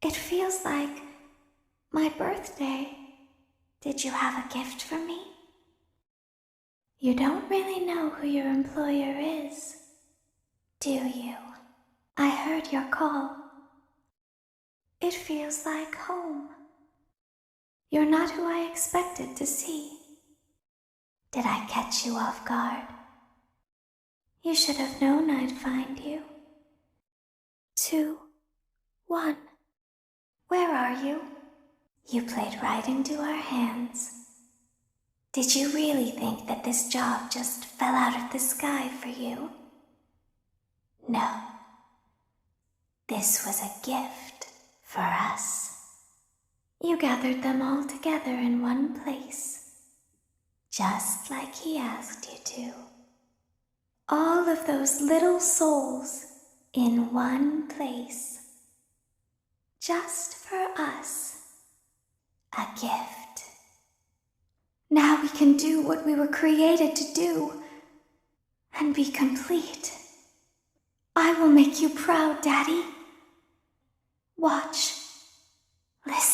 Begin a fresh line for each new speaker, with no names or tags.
It feels like my birthday. Did you have a gift for me? You don't really know who your employer is, do you? I heard your call. It feels like home. You're not who I expected to see. Did I catch you off guard? You should have known I'd find you. 2, 1. Where are you? You played right into our hands. Did you really think that this job just fell out of the sky for you? No. This was a gift for us. You gathered them all together in one place, just like he asked you to. All of those little souls in one place, just for us. A gift. Now we can do what we were created to do and be complete. I will make you proud, Daddy. Watch. Listen.